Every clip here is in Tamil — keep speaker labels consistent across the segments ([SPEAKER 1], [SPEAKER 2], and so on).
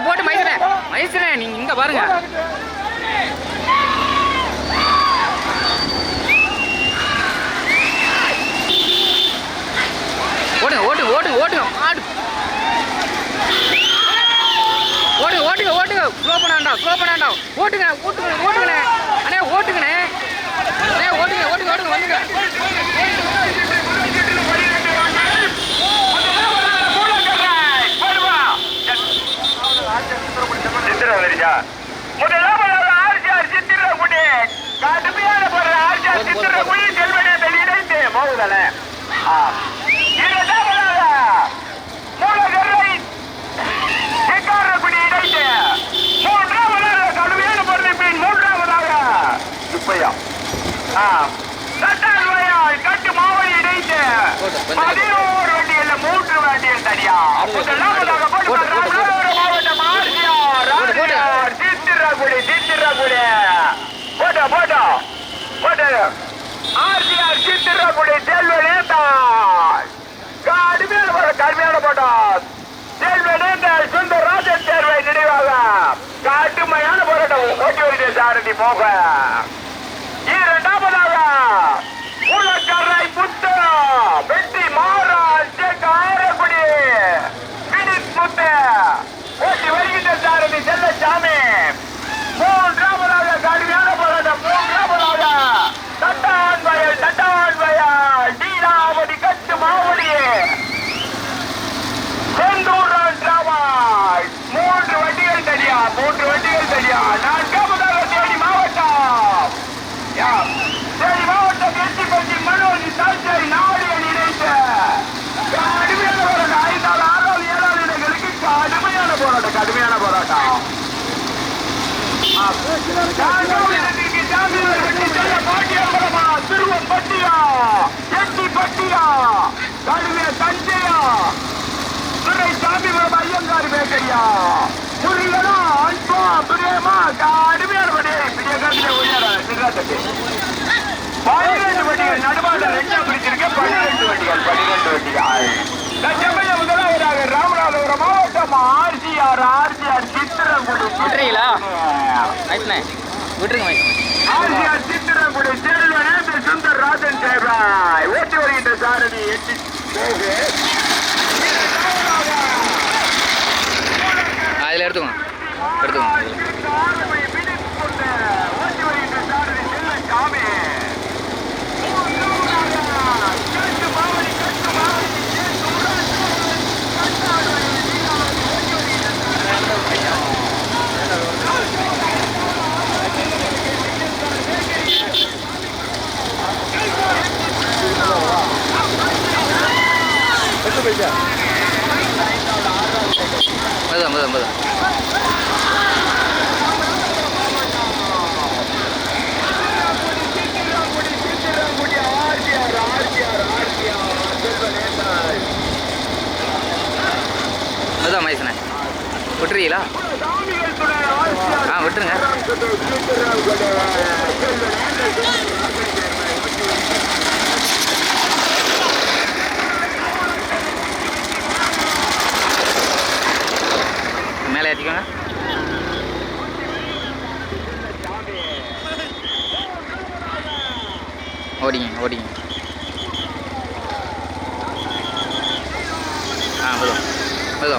[SPEAKER 1] போட்டு மைசனே நீங்க இங்க பாருங்க. ஓட்டுங்க ஓட்டுங்க ஓட்டுங்க ஓட்டுங்க மாடு ஓட்டுங்க ஓட்டுங்க ஓட்டுங்க. ஸ்லோ பண்ணாண்டா ஓட்டுங்க ஓட்டுங்க ஓட்டுங்கண்ணே அண்ணே ஓட்டுங்கண்ணே அண்ணே ஓட்டுங்க ஓட்டுங்க ஓட்டுங்க வந்துங்க.
[SPEAKER 2] கடுமையான போற ஆர்ஜிஆர் சித்திரகுடி செல்வனே இணைந்து மோதுதல மூலகரை சிக்காரக்குடி இணைந்து மூன்றாவதாக கடுமையான பொருளை பின் மூன்றாவதாக இப்பையா சட்டால் கட்டு மாவழி இணைந்து 11 வண்டிகள் 3 வண்டிகள் தனியா முதலாவதாக மாவட்டம் ஆர்ஜிஆர் சித்திரகுடி போட்டோ போட்டோ போட்டோ ஆர்ஜிஆர் சித்திரகுடி செல்வனேந்தாள் கடுமையான போட்டோ செல்வனேந்தாள் சுந்தரராஜன் தேர்வை நினைவாக கடுமையான போராட்டம் ஓட்டி வருகிற சாரதி போக. இரண்டாவதாக உலக்கரை புத்த வெட்டி மாறால் காரக்குடி பிடித் முத்த ஓட்டி வருகின்ற சாரதி செல்லசாமி. மூன்றாவதாக கடுமையான போராட்டம் மூன்றாவதாக தட்டான் வயல் டீலாவதி கட்டு மாவடி செந்தூரான் டிராவாய் 3 வண்டிகள் தனியா நான்காவதாக தேனி மாவட்டம் எட்டிப்பட்டி மனோஜி சாட்சியை நாடியல் இணைத்த கடுமையான போராட்டம் 5ஆவது 6ஆவது 7ஆவது இடங்களுக்கு கடுமையான போராட்டம் திருவம்பட்டியா எட்டிப்பட்டியா கடுமைய தஞ்சையா துறை சாமிபுரம் ஐயங்கார் பேக்கரியா புரியலா அன்பா புரியமா கடுமையான படி பெரிய காலத்துல உயர 12 வண்டிகள் நடுவாத 2 பிடிச்சிருக்க 12 வண்டிகள் முதலாவதாக ராமநாதபுரம் மாவட்டம் ஆர்ஜிஆர் சித்திரங்குடி
[SPEAKER 1] விட்டுறீங்களா விட்டுருங்க
[SPEAKER 2] ஆர்ஜிஆர் சித்திரங்குடி செல்வனே சுந்தரராஜன் தேவாய் ஓட்டி வருகின்ற சாரதி எட்டி
[SPEAKER 1] அதில் எடுத்துக்கோங்க ஓட்டி
[SPEAKER 2] வருகின்ற சாரதி செல்லசாமி.
[SPEAKER 1] மதம் அதுதான் மைசனே விட்டுறீங்களா? விட்டுருங்க. மேலே ஏற்றிக்கோங்க. ஓடிங்க மெதுவா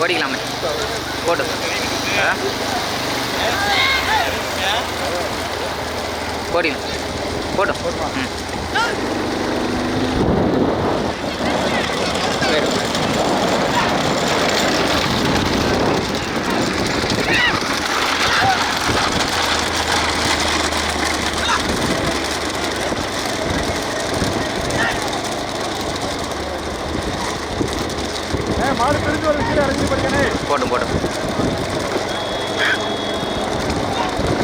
[SPEAKER 1] ஓடிக்கலாமே போட்டு ஓடிக்கலாம் போட்டோம்
[SPEAKER 2] மாடு பிரிஞ்சு ஒரு கீழே இறங்கி படிக்கணே
[SPEAKER 1] போட்டும் போட்டும்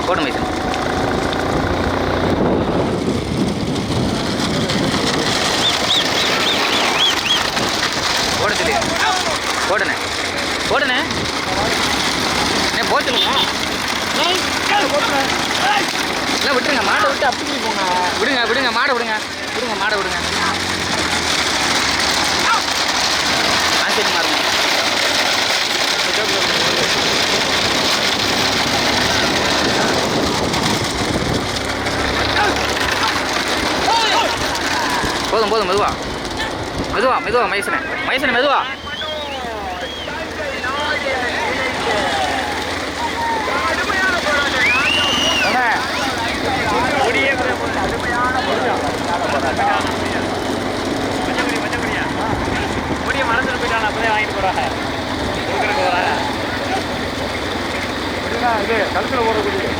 [SPEAKER 1] போட்டும் மைசன் போட சொல்லி போடுண்ணே போடுண்ணே போச்சுங்க இல்லை விட்டுருங்க மாடை விட்டு அப்படி போங்க விடுங்க விடுங்க மாடை விடுங்க விடுங்க மாடை விடுங்க ஆச்சரியமா இருக்கும் போதும் போதும் மெதுவா மெதுவா மெதுவா மைசனே மைசனே மெதுவா
[SPEAKER 2] மறந்துட்டு போயிட்டான் அப்பதான் வாங்கிட்டு போறாங்க இது கழுத்துல ஓடக்கூடிய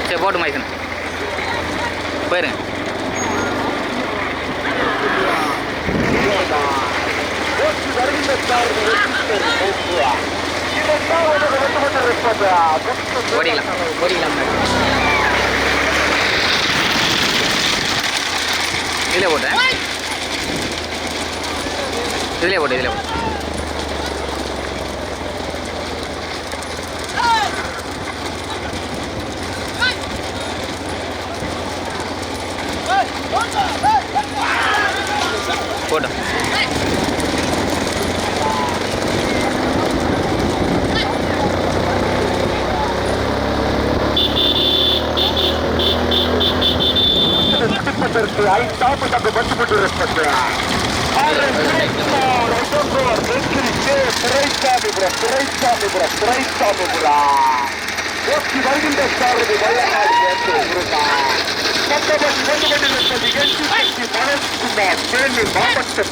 [SPEAKER 1] சரி போட்டு மைசன் போயிருங்க ஓடிக்கலாம் ஓடிக்கலாம் இதில் போட்டேன் இதிலே போட்டு இதிலே போட்டு போட்டோம்
[SPEAKER 2] ஐந்தாம் வந்து கொண்டிருப்பது ஓட்டி வருகின்ற சாரதி வல்லநாடு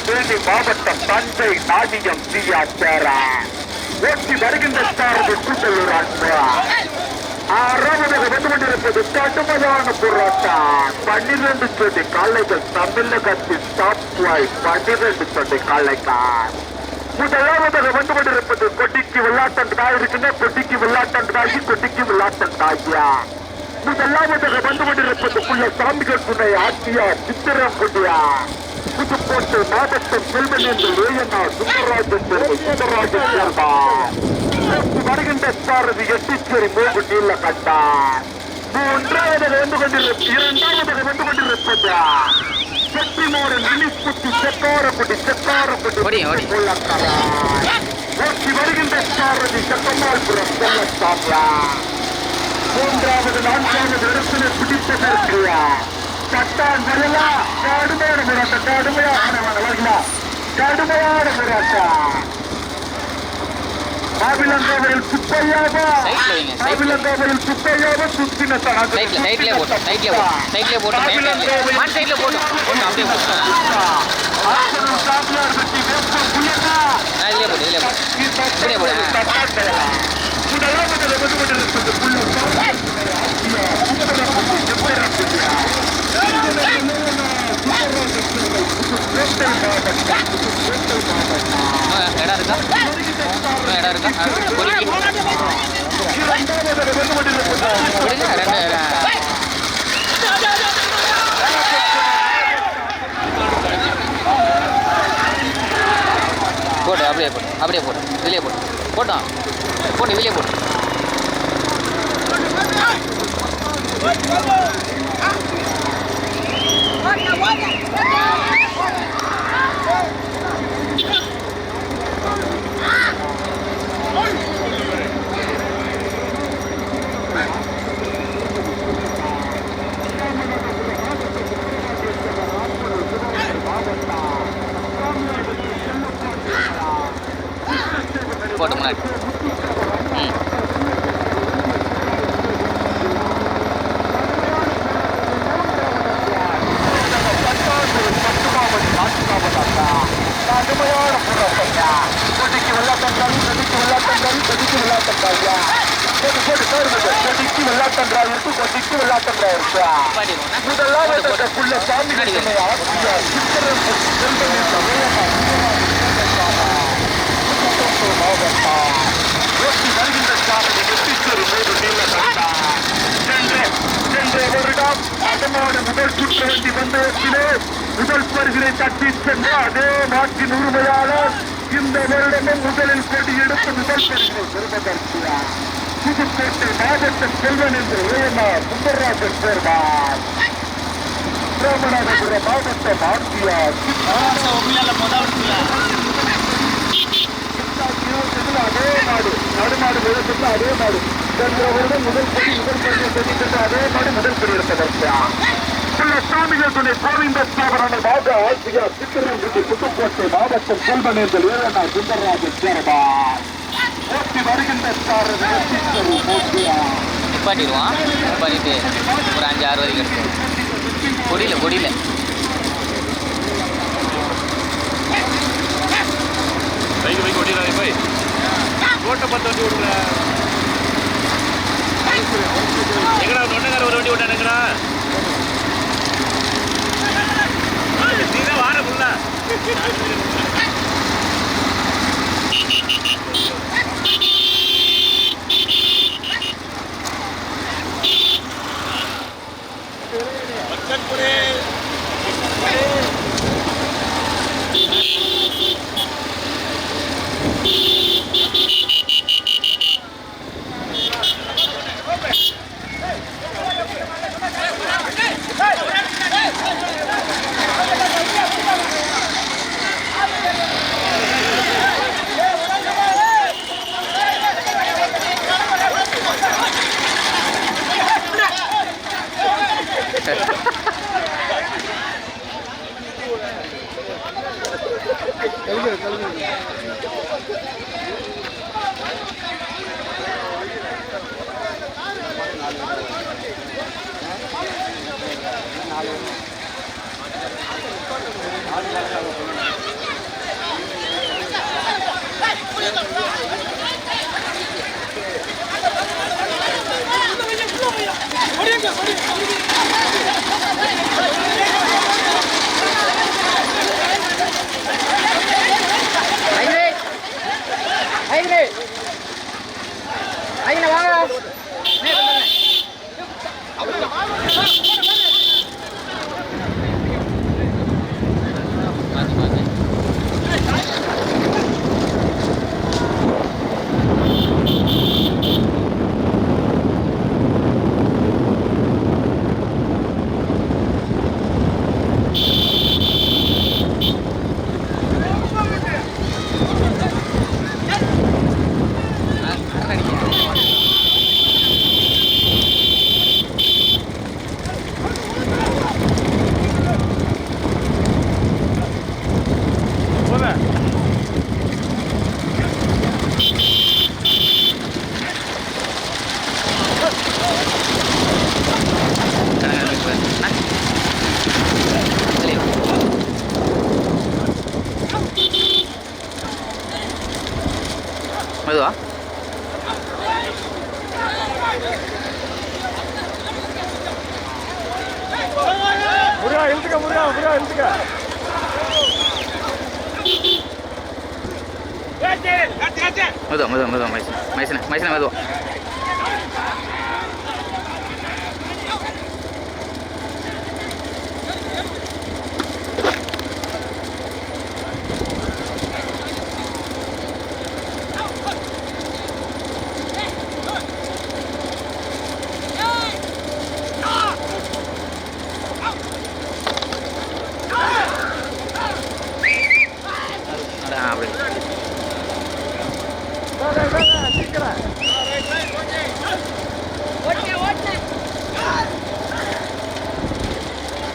[SPEAKER 2] தேனி மாவட்டம் தஞ்சை நாடியம் சியாச்சேரா ஓட்டி வருகின்ற சாரதி கூட்டலூர் அன்பா ஆறாவதாக வந்து கொண்டிருப்பது கடுமையான போராட்டம் 12 சொடி காளைகள் தமிழகத்தின் டாப் 12 சொடி காளைகள் முதலாவதாக வந்து கொண்டிருப்பது கொட்டிக்கு விளையாட்டம் தாய் இருக்குன்னா கொட்டிக்கு விளையாட்டம் தாயி கொட்டிக்கு விளையாட்டம் தாயா முதலாவதாக வந்து கொண்டிருப்பதுக்குள்ள சாமிகள் துணை ஆட்சியா சித்திரம் கொண்டியா புதுக்கோட்டை மாவட்டம் செல்வனேந்திர ஏயனார் சுந்தரராஜன் சேர்ந்தா வருகின்ற சாரதி எட்டிச்சேரி மூகு நீல கட்டார் மூன்றாவதாக வந்து கொண்டிருப்பது இரண்டாவதாக வந்து கொண்டிருப்பது செட்டிமோடு நிமிக்குட்டி செக்காரக்குட்டி ஓட்டி வருகின்ற சாரதி செக்கமால்புரம் செல்லத்தாப்லா மூன்றாவது நான்காவது இடத்திலே பிடிப்பதற்கு சட்டான் வரலா கடுமையான போராட்டம் கடுமையான போராட்டம் மாவிலங்காவரில் சுப்பையாவா சுத்தின
[SPEAKER 1] சைட்லேயே போட்டு சைட்லேயே போட்டு சைட்லேயே போட்டு அப்படியே போட்டு இதிலே போட்டு இதிலே போட்டு இடம் இருக்கா இடம் இருக்கா போட்டு அப்படியே போட்டு இதுலேயே போட்டோம் போட்டு இதுலேயே போட்டு போட்டு முன்னாடி. ம்
[SPEAKER 2] கடுமையான போராட்டம்யா. கொடிக்கு வெள்ளாட்டன்றால் கொடிக்கு வெள்ளாட்டன்றால் கொடிக்கு வெள்ளாட்டன்றாயா. கொடிக்கு வெள்ளாட்டன்றா இருக்கு, கொடிக்கு வெள்ளாட்டன்றா இருக்கா. முதலாம் புள்ள சாமி வருகின்ற சாமி வெற்றிச்சொரு மூன்று நீள கண்டா. சென்ற வருடம் அதனோட முதல் சுற்று வண்டி பந்தயத்திலே முதல் பருகினை தட்டி சென்ற அதே நாட்டின் உரிமையாளர் இந்த வருடமும் முதலில் கொடி எடுத்து முதல் பருகினை பெறுவதற்கிறார். புதுக்கோட்டை மாவட்ட செல்வன் என்று ஏஎன்ஆர் சுந்தரராஜன் சேர்வார். ராமநாதபுரம் மாவட்ட மாற்றியார் அதே மாடு நடுமாடு விதத்தில் அதே மாடு சென்ற வருடம் முதல் கொடி சென்ற அதே மாடு முதல் கொடி எடுப்பதற்கிறார். சாமிகள் துணை கோவிந்த ஸ்தாபனமாக ஆட்சியார் சித்திரங்குடி புதுக்கோட்டை மாவட்டம் செல்வன் என்று ஏஎன்ஆர் சுந்தரராஜன் சேர்வார். போட்டி வருகின்ற
[SPEAKER 1] நிப்பாட்டிடுவான். நிப்பாட்டிட்டு ஒரு 5-6 வரைக்கும் எடுத்து கொடியில்
[SPEAKER 3] பைக்கு ஓட்டிடாதே போய் ரோட்டை பார்த்து வண்டி ஓட்டுற. எங்கடா நொண்டைக்கார ஒரு வண்டி ஓட்டானுங்கடா. நீதான் வார ஃபுல்லா
[SPEAKER 1] மெதுவா.
[SPEAKER 3] முருகா இழுத்துக்க, முருகா இழுத்துக்க.
[SPEAKER 1] மெதுவா மைசன மெதுவா.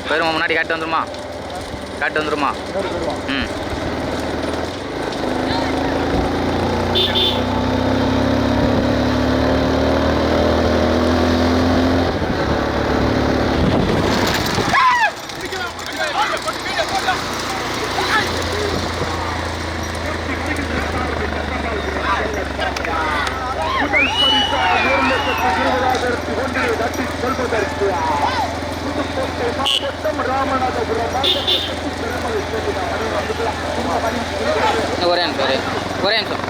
[SPEAKER 1] போயிருமா முன்னாடி காட்டு வந்துருமா. ம் இன்னும் ஒரே நிமிஷம் ஒரே நிமிஷம்.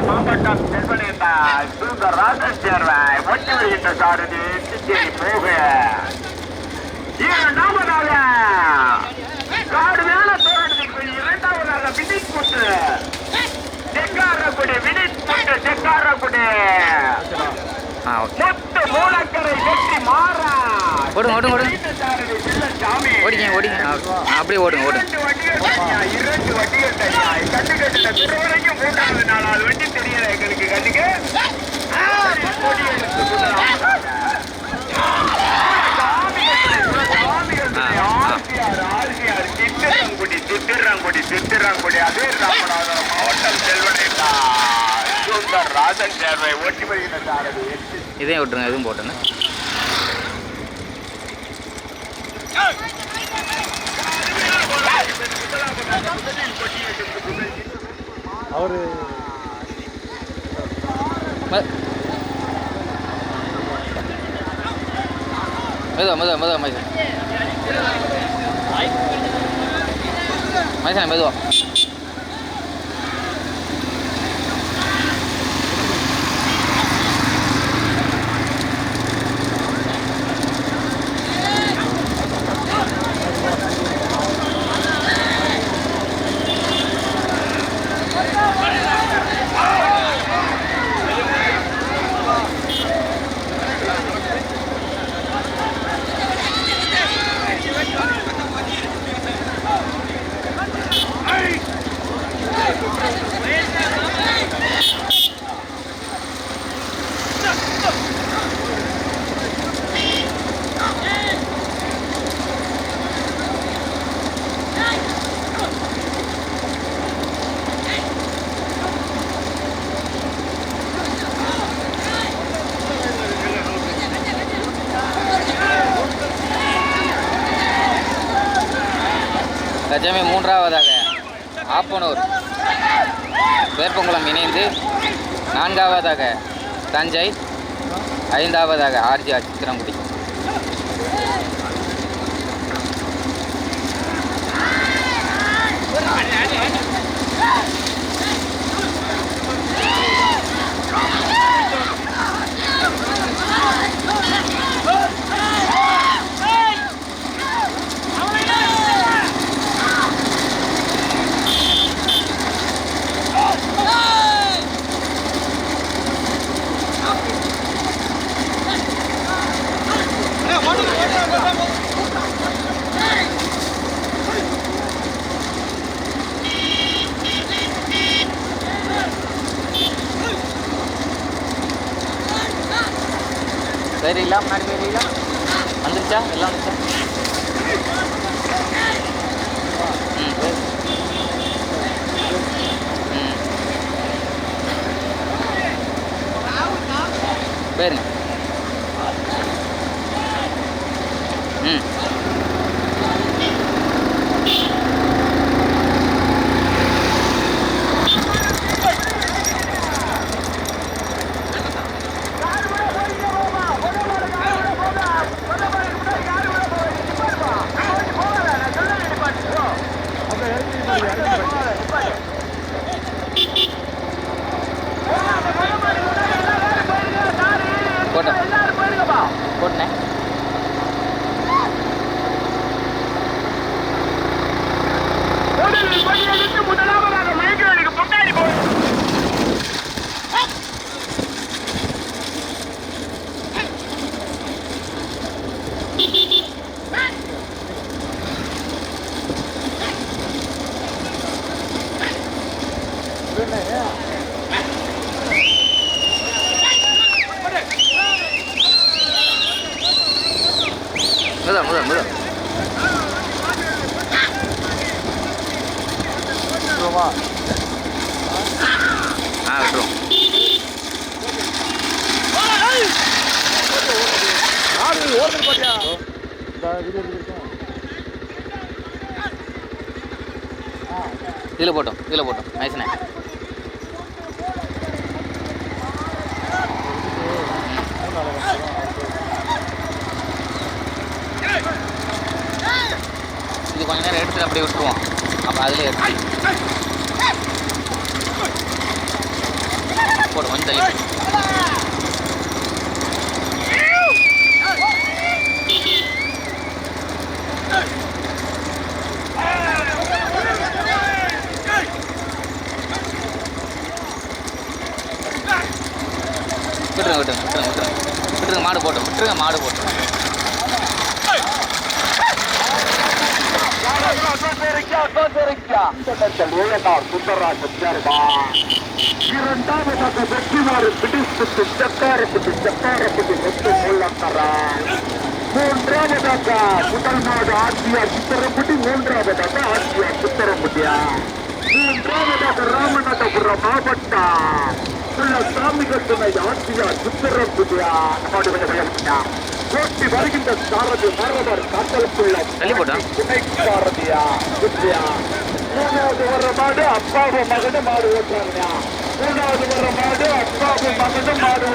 [SPEAKER 2] மாவட்டம் ராஜன் சேர்வாய் ஒட்டி வருகின்ற சாரதி போக இரண்டாவதாக காடு மேல போராட்டத்திற்கு இரண்டாவதாக வினித் புட்டு செக்காரக்குடி வினித் புட்டு செக்காரக்குடி மொத்த மூலக்கரை வெற்றி மாறா
[SPEAKER 1] ஓடுங்க அப்படியே ஓடுங்க.
[SPEAKER 2] 2 வண்டிகள் கண்டு கட்டின திருவரைக்கும் 3வது நாள் வண்டி தெரியல எங்களுக்கு கண்ணுக்கு சித்திரங்குடி அதே ராமநாதபுரம் மாவட்டம் செல்வனேட்டா சுந்தர் ராஜன் சேர்வை ஓட்டி வருகிற சாரதி
[SPEAKER 1] இதையும் விட்டுருங்க, எதுவும் போட்டுங்க.
[SPEAKER 3] அவரு
[SPEAKER 1] மெதுவா மைசன் மெதுவா. கஜமே 3ஆவதாக ஆப்பனூர் வேப்பங்குளம் இணைந்து 4ஆவதாக தஞ்சை 5ஆவதாக ஆர்ஜிஆர் சித்திரங்குடி. பேரிங்களா முன்னாடி பேரிங்களா வந்துருச்சா எல்லாம் வந்துருச்சா? பேருங்க. போட்டேன்
[SPEAKER 2] முதலாவதாக மயக்க பொட்டாடி போய்
[SPEAKER 1] முதல் விட்டுருவோம்.
[SPEAKER 2] ஓடுறது பாத்தியா
[SPEAKER 1] இதில் போட்டோம் நைஸ்ண்ணே. இது கொஞ்ச நேரம் எடுத்துட்டு அப்படியே விட்டுருவோம். அப்போ அதில் எடுத்து போடும் கொஞ்சம் தள்ளி. விட்டுருங்க மாடு போட்டோம்.
[SPEAKER 2] இரண்டாவதாக வெற்றிமாறு பிடிப்புட்டு சக்காரப்பட்டு முத்து முள்ளக்கரான். மூன்றாவதாக முதல் நாடு ஆட்சியார் சித்திரப்பட்டி. மூன்றாவதாக ஆட்சியார் சித்திரப்பட்டியா. மூன்றாவதாக ராமநாதபுரம் மாவட்டம் சாமிகள் துணை ஆட்சியார் சித்திரப்பட்டியா. போட்டி வருகின்ற சாரதி மரவர் காத்தலுக்குள்ள துணை சாரதியா வித்யா. மூணாவது வர மாடு அப்பாவும் மகனும் மாடு ஓட்டுறாங்க. மூணாவது வர மாடு அப்பாவும் மகனும் மாடு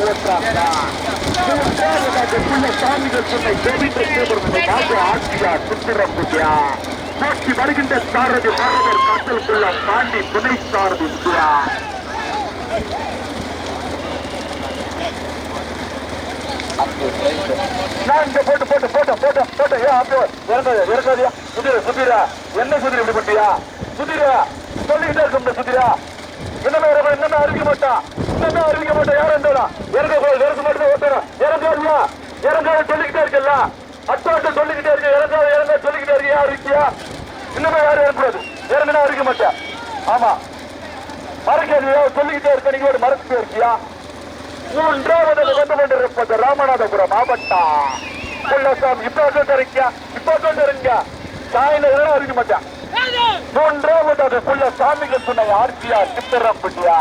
[SPEAKER 2] ஓட்டுறாங்க. மூன்றாவதாக சாமிகள் துணை கோவிந்த சேவர்கள் மாடு ஆட்சியார் சித்திரப்பட்டியா. போட்டி வருகின்ற சாரதி மரவர் காத்தலுக்குள்ள பாண்டி துணை சாரதி வித்யா. இறங்காதியா சுதிரா. என்ன சுதிர இப்படி பட்டியா சுதிரா? சொல்லிக்கிட்டே இருக்கும் சுதிரா. என்னமே அறிவிக்க மாட்டான். யாரும் இருந்தா இறங்க மட்டும் ஓட்டுறா. இறங்காதியா சொல்லிக்கிட்டே இருக்கல. அட்டாட்ட சொல்லிக்கிட்டே இருக்க. இறங்க சொல்லிக்கிட்டே இருக்க. யார் இருக்கியா? இன்னமே யாரும் இறங்கக்கூடாது. இறங்கினா அறிவிக்க மாட்டேன். ஆமா மறைக்காதியா சொல்லிக்கிட்டே இருக்க. நீங்க ஒரு மறைச்சிட்டே இருக்கியா? மூன்றாவது வந்து கொண்டிருப்பது ராமநாதபுரம் மாவட்டம் குள்ளசாமி. இப்ப இருங்க சாயில அறிவிக்க மாட்டேன். மூன்றாவதாக குள்ளசாமிகள் துணை ஆர்சிஆர் சித்திரப்பட்டியா.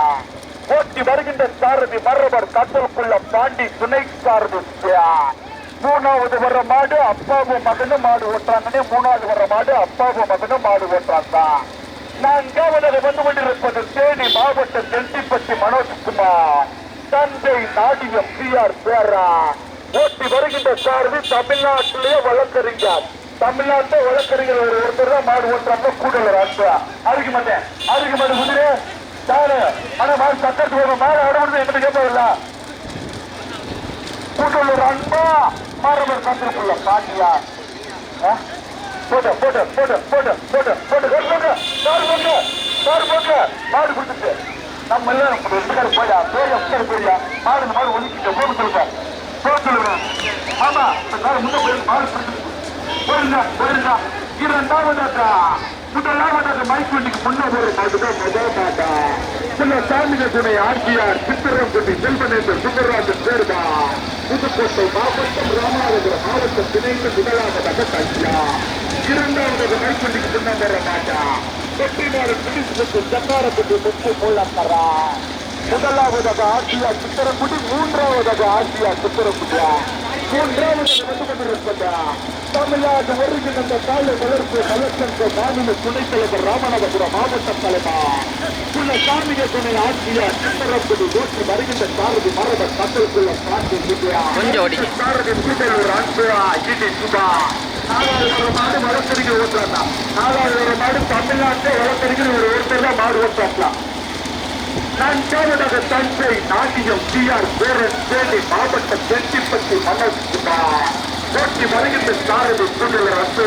[SPEAKER 2] போட்டி வருகின்ற சாரதி மரபர் காத்தலுக்குள்ள பாண்டி துணை சாரதி. மூணாவது வர்ற மாடு அப்பாவும் மகனும் மாடு ஓட்டுறாங்கன்னே. மூணாவது வர்ற மாடு அப்பாவும் மகனும் மாடு ஓட்டுறாங்க. நான்காவதாக வந்து கொண்டிருப்பது தேனி மாவட்டம் தென்டிப்பட்டி மனோஜ்குமார் தந்தை நாடியம் PR பேரா. போட்டி வருகின்ற சாரதி தமிழ்நாட்டிலேயே வழக்கறிஞர். ஒருத்தர் தான் மாடு ஓட்டுறாங்க. கூடலூர் அன்பா அறிவிக்க மாட்டேன். குதிரை சாரு ஆனா மாடு சட்டத்து வரும். மாடு அடவுறது என்கிட்ட கேட்பதில்ல. கூடலூர் அன்பா மாறவர் சத்திரக்குள்ள பாட்டியா. போட்டு மாடு கொடுத்துட்டு நம்ம எல்லாரும் போயா போயா மாடு ஒதுக்கிட்டு போக சொல்லுங்க. ஆமா முன்ன மாடு போயிருந்தா. முதலாவதாக மைக்குண்டிக்கு முன்ன ஒரு மாட்டுதான் முதல் மாட்டா. சில சாமிகள் துணை ஆட்சியார் சித்திரம்பட்டி செல்வனேந்தர் சுந்தரராஜன் பேருதா. புதுக்கோட்டை மாவட்டம் ராமநாதபுரம் மாவட்டம் பிணைந்து முதலாவதாக கையா. இரண்டாவதாக மைக்குண்டிக்கு முன்ன வர மாட்டா. வெற்றிமாறு பிடிப்பு சக்காரப்பட்டு முத்து முள்ளக்கரா. முதலாவதாக ஆட்சியார் சித்திரம்பட்டி. மூன்றாவதாக ஆட்சியார் சித்திரம்பட்டியா. தமிழ்நாடு ஒருங்கிணைந்த காலை வளர்ப்பு கலெக்டர் மாநில துணைத் தலைவர் ராமநாதபுரம் மாவட்ட தலைவர் சாமிகள் துணை ஆட்சியார் சித்திரப்பட்டி. போட்டி வருகின்ற சாரதி மரபர் காத்தலுக்குள்ள பாண்டி சாரதி கூட்டலூர் அன்பா இடி சுபா. நாலாவது மாடு வழக்கறிஞர் ஓட்டுறாங்க. நாலாவது மாடு தமிழ்நாட்டில் வழக்கறிஞர் ஒருத்தர் தான் மாடு ஓட்டுறாங்களா. நான்காவதாக தஞ்சை நாட்டியம் PR பேரன் தேனி மாவட்டம் தென்டிப்பட்டி மனோஜ்குமார். போட்டி வருகின்ற சாரதி கூட்டலூர் அன்பு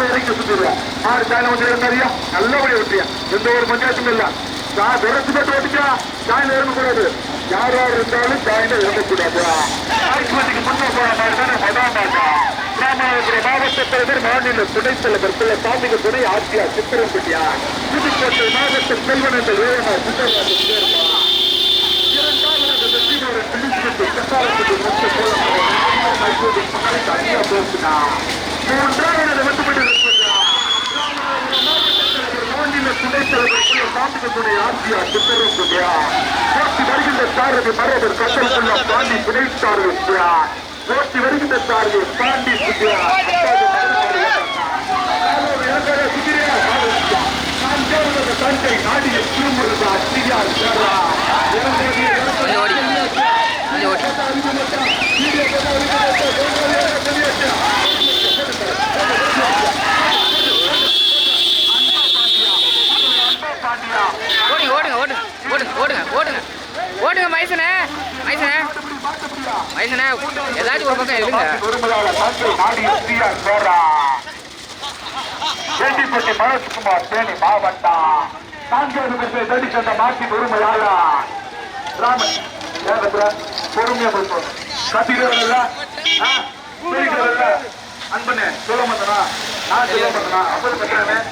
[SPEAKER 2] வரைக்கும் சுத்திடுவா. ஆறு சாயன வந்து இருந்தாரியா நல்லபடியா விட்டியா. எந்த ஒரு பஞ்சாயத்தும் இல்ல. விரசு போட்டு ஓட்டிக்கா. சாயன இறங்கக்கூடாது. யார் இருந்தாலும் சாயன இறங்கக்கூடாது. ஆட்சிமதிக்கு முன்ன போன மாதிரி தானே மதாமாட்டா. ராமநாதபுரம் மாவட்ட தலைவர் மாநில துணைத் தலைவர் சாமிகள் துணை ஆட்சியார் சித்திரம்பட்டியா. புதுக்கோட்டை மாவட்டம் செல்வனேந்தர் வேலனா சுந்தரராஜன் சேர்மா. இரண்டாவதாக வெற்றிமாறன் பிடிப்பு சக்காரப்பட்டு முத்து தனியா போச்சுனா. மூன்றாவது வந்து கொண்டிருப்பதா மாநில துணைத் தலைவருக்குள்ள சாமிகளுடைய ஆட்சியா சித்தரங்குடியா போட்டி வருகின்ற சாரதி மரபர் கட்டளுக்குள்ள பாண்டி துணைத்தாருயா போட்டி வருகின்ற சாரதி பாண்டி சுத்தியா தஞ்சை நாடிய திருமுருகா சிறியார் சேரா
[SPEAKER 1] கொஞ்சம் ஓடி கொஞ்சம் ஓடி ஓடுங்க ஓடுங்க ஓடுங்க ஓடுங்க ஓடுங்க ஓடுங்க ஓடுங்க மைசனே மைசனே மைசனே ஏதாச்சும் ஒரு பக்கம் இருங்க
[SPEAKER 2] வேண்டிப்பட்டி மனோஜ்குமார் தேனி மாவட்டம் நான்காவது தடி சென்ற மாற்றி பெருமையாளா ராமன் பொறுமையா போய் கத்திக்கிறவர்கள் அன்பனே சொல்ல மாட்டேனா நான் சொல்ல மாட்டேனா அப்படி கட்டுறேன்